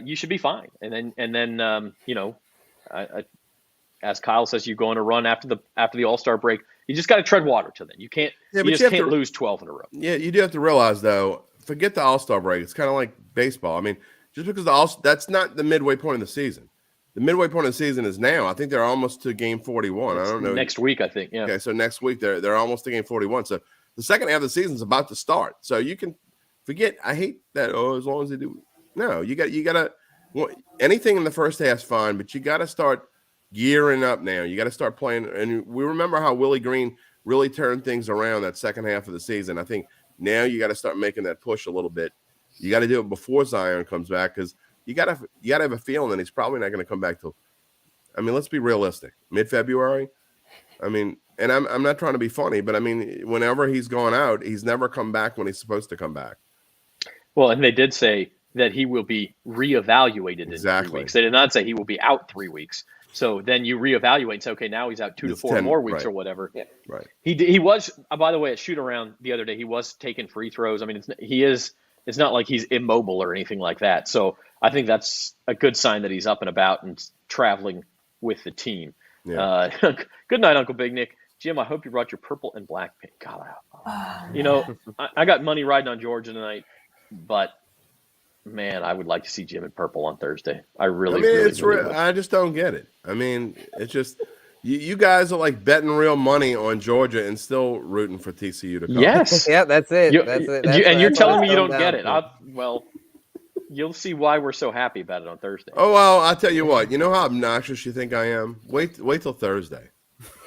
you should be fine. And then as Kyle says, you go on a run after the All-Star break. You just got to tread water till then. You can't can't lose 12 in a row. Yeah, you do have to realize though. Forget the All-Star break. It's kind of like baseball. I mean, just because that's not the midway point of the season. The midway point of the season is now. I think they're almost to game 41. I don't know. Next week, I think. Yeah. Okay, so next week they're almost to game 41. So the second half of the season is about to start. So you can forget. I hate that. As long as they do. No, you got anything in the first half is fine, but you got to start gearing up now. You got to start playing. And we remember how Willie Green really turned things around that second half of the season. I think now you got to start making that push a little bit. You got to do it before Zion comes back because. You gotta have a feeling that he's probably not going to come back till. I mean, let's be realistic. Mid-February. I mean, and I'm not trying to be funny, but I mean, whenever he's gone out, he's never come back when he's supposed to come back. Well, and they did say that he will be reevaluated in 3 weeks. They did not say he will be out 3 weeks. So then you reevaluate and say, okay, now he's out 2 to 4 more weeks or whatever. Yeah. Right. He was, by the way, at shoot around the other day, he was taking free throws. I mean, it's not like he's immobile or anything like that. So I think that's a good sign that he's up and about and traveling with the team. Yeah. Good night, Uncle Big Nick. Jim, I hope you brought your purple and black paint. God, I got money riding on Georgia tonight, but man, I would like to see Jim in purple on Thursday. I really do. I just don't get it. I mean, it's just You guys are like betting real money on Georgia and still rooting for TCU to cover. Yes. Yeah, that's it. That's it. And you're that's telling what me you it's don't come get down it. to. Well, you'll see why we're so happy about it on Thursday. Oh well, I'll tell you what. You know how obnoxious you think I am? Wait till Thursday.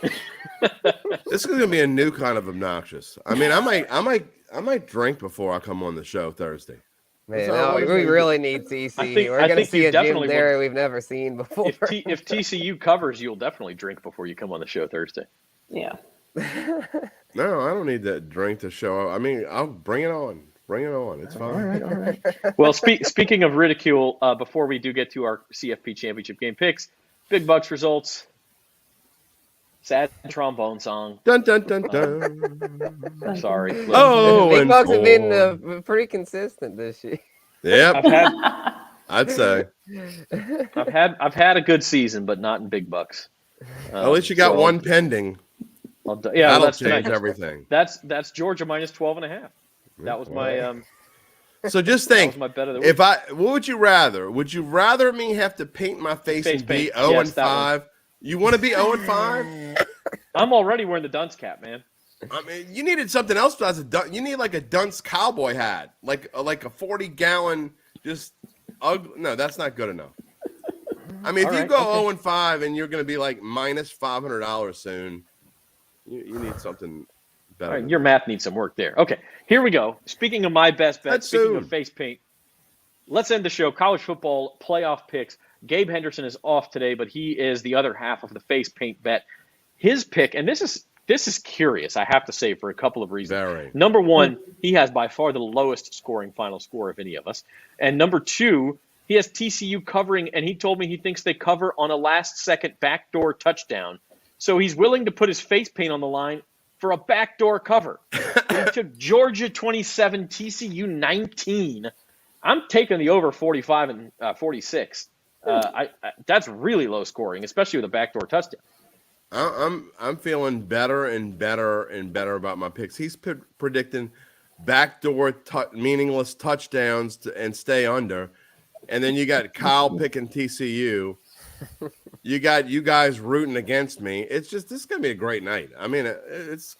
This is gonna be a new kind of obnoxious. I mean, I might drink before I come on the show Thursday. Man, So no, what is we it? really need TCU. We're I going to think see you a Jim definitely Derry we've never seen before. If TCU covers, you'll definitely drink before you come on the show Thursday. Yeah. No, I don't need that drink to show up. I mean, I'll bring it on. Bring it on. It's fine. All right. Well, speaking of ridicule, before we do get to our CFP championship game picks, Big Bucks results. Sad trombone song. Dun dun dun dun. I'm sorry. Oh, Big and Bucks have been four. pretty consistent this year. Yep, I've I'd say. had a good season, but not in Big Bucks. At least you got so one pending. Yeah, That'll that's change tonight. everything. That's Georgia minus 12.5. That was my So just that think, was my bet of the week. what would you rather? Would you rather me have to paint my face and be paint. 0 Yes, and that 5? You want to be 0 and 5? I'm already wearing the dunce cap, man. I mean, you needed something else besides a dunce. You need like a dunce cowboy hat, like a 40-gallon. Just ugly. No, that's not good enough. I mean, if you go 0 and 5 and you're going to be like minus $500 soon, you need something better. All right, your math needs some work there. Okay, here we go. Speaking of my best bet, speaking soon. of face paint, let's end the show. College football playoff picks. Gabe Henderson is off today, but he is the other half of the face paint bet. His pick, and this is curious, I have to say, for a couple of reasons. Very. Number one, he has by far the lowest scoring final score of any of us. And number two, he has TCU covering, and he told me he thinks they cover on a last-second backdoor touchdown. So he's willing to put his face paint on the line for a backdoor cover. He took Georgia 27, TCU 19. I'm taking the over 45 and 46. That's really low scoring, especially with a backdoor touchdown. I'm feeling better and better and better about my picks. He's predicting backdoor meaningless touchdowns and stay under, and then you got Kyle picking TCU. You got you guys rooting against me. It's just this is gonna be a great night. I mean, it's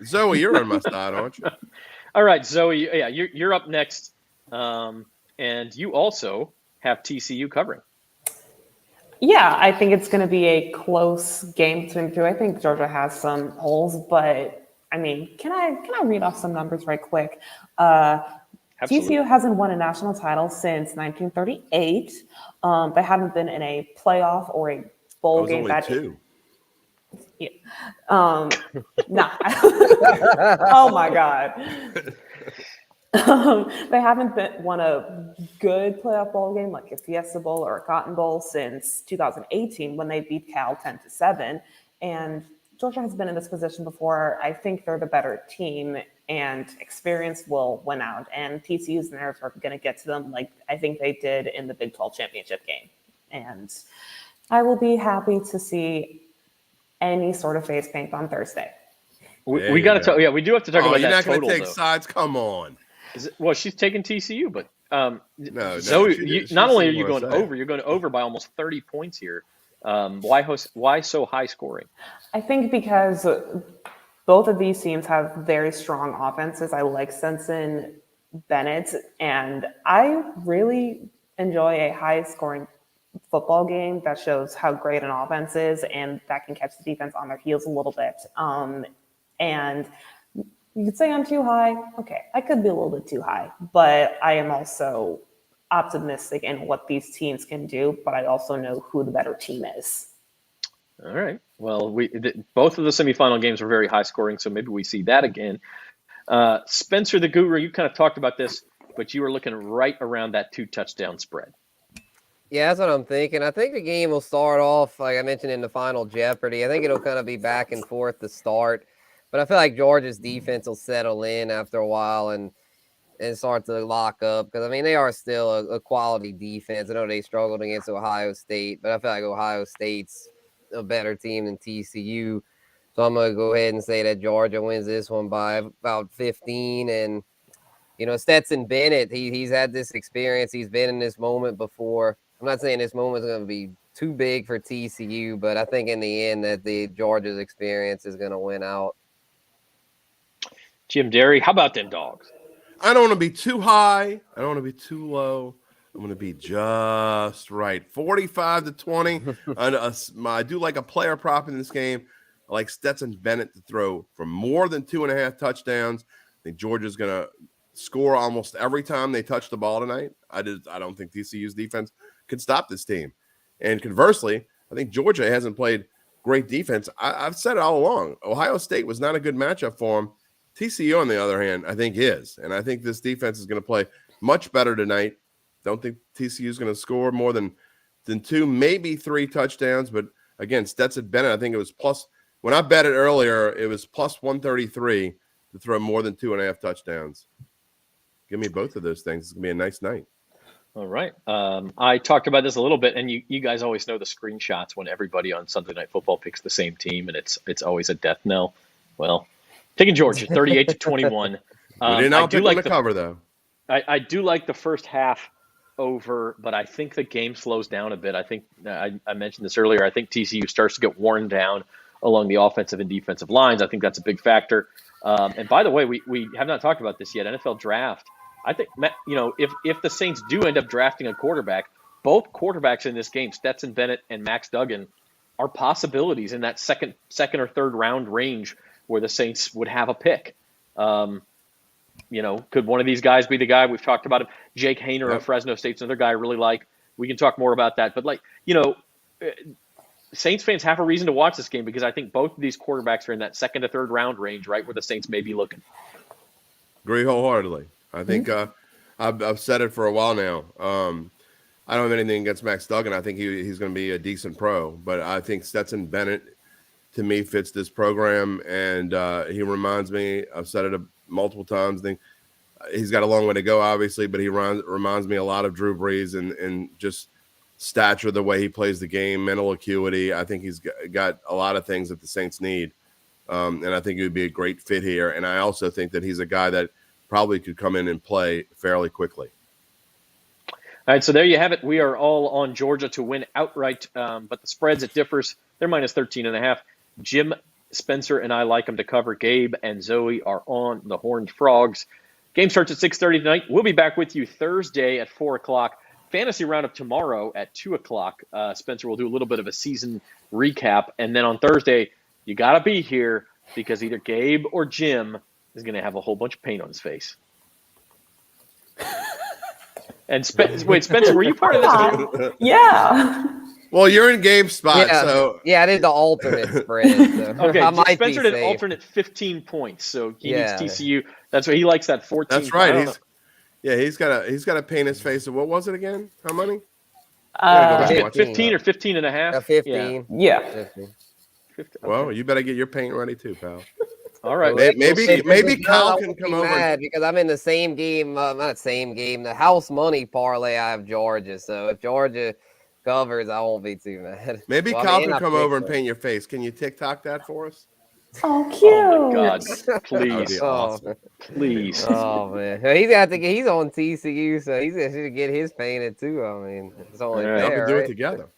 Zoe, you're on my side, aren't you? All right, Zoe. Yeah, you're up next, and you also have TCU covering. Yeah, I think it's going to be a close game between the two. I think Georgia has some holes, but I mean, can I read off some numbers right quick? Absolutely. TCU hasn't won a national title since 1938. They haven't been in a playoff or a bowl game. Only two. Yeah. Nah. Oh my God. They haven't won a good playoff bowl game like a Fiesta Bowl or a Cotton Bowl since 2018 when they beat Cal 10-7. And Georgia has been in this position before. I think they're the better team, and experience will win out. And TCU's nerves are going to get to them like I think they did in the Big 12 championship game. And I will be happy to see any sort of face paint on Thursday. We got to talk. Yeah, we do have to talk about you're that not going total. to take sides. Come on. Well, she's taking TCU, but No, Zoe, not only are you going say. over, you're going over by almost 30 points here. Why so high scoring? I think because both of these teams have very strong offenses. I like Stetson Bennett, and I really enjoy a high-scoring football game that shows how great an offense is and that can catch the defense on their heels a little bit. And you could say I'm too high. Okay, I could be a little bit too high, but I am also optimistic in what these teams can do, but I also know who the better team is. All right. Well, both of the semifinal games were very high scoring, so maybe we see that again. Spencer the Guru, you kind of talked about this, but you were looking right around that 2-touchdown spread. Yeah, that's what I'm thinking. I think the game will start off, like I mentioned, in the final Jeopardy. I think it'll kind of be back and forth to start. But I feel like Georgia's defense will settle in after a while and start to lock up. Because, I mean, they are still a quality defense. I know they struggled against Ohio State, but I feel like Ohio State's a better team than TCU. So I'm going to go ahead and say that Georgia wins this one by about 15. And, Stetson Bennett, he's had this experience. He's been in this moment before. I'm not saying this moment is going to be too big for TCU, but I think in the end that the Georgia's experience is going to win out. Jim Derry, how about them dogs? I don't want to be too high. I don't want to be too low. I'm going to be just right. 45-20. I do like a player prop in this game. I like Stetson Bennett to throw for more than 2.5 touchdowns. I think Georgia's going to score almost every time they touch the ball tonight. I don't think TCU's defense can stop this team. And conversely, I think Georgia hasn't played great defense. I've said it all along. Ohio State was not a good matchup for them. TCU, on the other hand, I think is. And I think this defense is going to play much better tonight. Don't think TCU is going to score more than 2, maybe 3 touchdowns. But again, Stetson Bennett, I think it was plus – when I bet it earlier, it was plus 133 to throw more than 2.5 touchdowns. Give me both of those things. It's going to be a nice night. All right. I talked about this a little bit, and you guys always know the screenshots when everybody on Sunday Night Football picks the same team, and it's always a death knell. Well, taking Georgia, 38-21. We didn't all pick on the cover, though. I do like the first half over, but I think the game slows down a bit. I think I mentioned this earlier. I think TCU starts to get worn down along the offensive and defensive lines. I think that's a big factor. And by the way, we have not talked about this yet. NFL draft. I think, if the Saints do end up drafting a quarterback, both quarterbacks in this game, Stetson Bennett and Max Duggan, are possibilities in that second or third round range where the Saints would have a pick. Could one of these guys be the guy? We've talked about him. Jake Hayner of Fresno State's another guy I really like. We can talk more about that. But Saints fans have a reason to watch this game because I think both of these quarterbacks are in that second to third round range, right where the Saints may be looking. Agree wholeheartedly. I think I've said it for a while now. I don't have anything against Max Duggan. I think he's going to be a decent pro. But I think Stetson Bennett, to me, fits this program. And he reminds me, I've said it multiple times, I think he's got a long way to go, obviously, but he reminds me a lot of Drew Brees and just stature, the way he plays the game, mental acuity. I think he's got a lot of things that the Saints need. And I think he would be a great fit here. And I also think that he's a guy that probably could come in and play fairly quickly. All right, so there you have it. We are all on Georgia to win outright, but the spreads, it differs. They're minus 13.5. Jim, Spencer, and I like them to cover. Gabe and Zoe are on the Horned Frogs. Game starts at 6:30 tonight. We'll be back with you Thursday at 4 o'clock. Fantasy roundup tomorrow at 2 o'clock. Spencer will do a little bit of a season recap. And then on Thursday, you got to be here because either Gabe or Jim is going to have a whole bunch of paint on his face. And wait, Spencer, were you part of this? Yeah. Well, you're in Gabe's spot, so I did the alternate spread. So okay, Spencer did alternate 15 points, so he needs TCU. That's why he likes that 14. That's right. He's got to paint his face. So what was it again? How many? 15 or 15 and a half. 15. Yeah. 15. Well, you better get your paint ready too, pal. All right. Maybe Kyle can come over. Because I'm in the same game, not same game, the house money parlay. I have Georgia, so if Georgia covers, I won't be too mad. Maybe Kyle can come over and paint your face. Can you TikTok that for us? Oh, cute. Oh, my God. Please. Awesome. Please. Oh, man. He's on TCU, so he's going to get his painted too. I mean, it's only fair, we can do right? it together.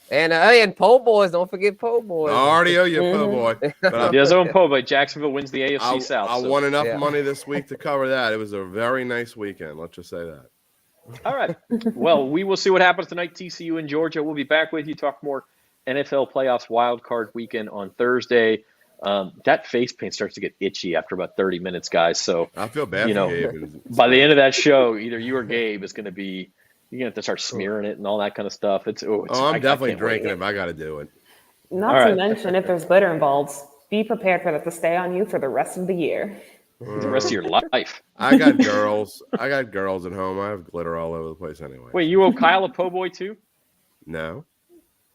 And Po' Boys, don't forget Po' Boys. I already owe you a Po' Boy. He does own Po' Boy. Jacksonville wins the AFC South. I won enough money this week to cover that. It was a very nice weekend. Let's just say that. All right. Well, we will see what happens tonight. TCU and Georgia. We'll be back with you. Talk more NFL playoffs wild card weekend on Thursday. That face paint starts to get itchy after about 30 minutes, guys. So I feel bad for Gabe. By the end of that show, either you or Gabe is going to be. You're going to have to start smearing it and all that kind of stuff. I'm definitely drinking it. I got to do it. Not to mention, if there's glitter involved, be prepared for that to stay on you for the rest of the year. The rest of your life. I got girls. I got girls at home. I have glitter all over the place anyway. Wait, you owe Kyle a Po' Boy too? No.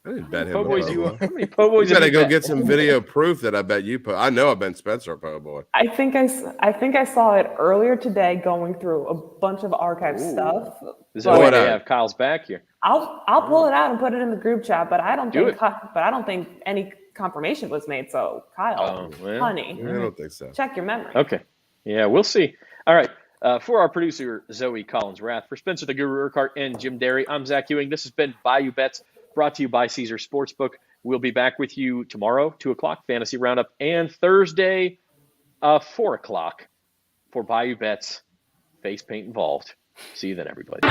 I didn't bet him. How many Po' Boys? You gotta go get some video proof that I bet you. I know I bet Spencer a Po' Boy. I think I saw it earlier today, going through a bunch of archive stuff. Is that why they have Kyle's back here? I'll pull it out and put it in the group chat, but I don't think any confirmation was made. So Kyle, honey, I don't think so. Check your memory. Okay, yeah, we'll see. All right. For our producer, Zoe Collins-Rath, for Spencer the Guru Urquhart and Jim Derry, I'm Zach Ewing. This has been Bayou Bets brought to you by Caesar Sportsbook. We'll be back with you tomorrow, 2 o'clock, Fantasy Roundup, and Thursday, 4 o'clock for Bayou Bets, face paint involved. See you then, everybody.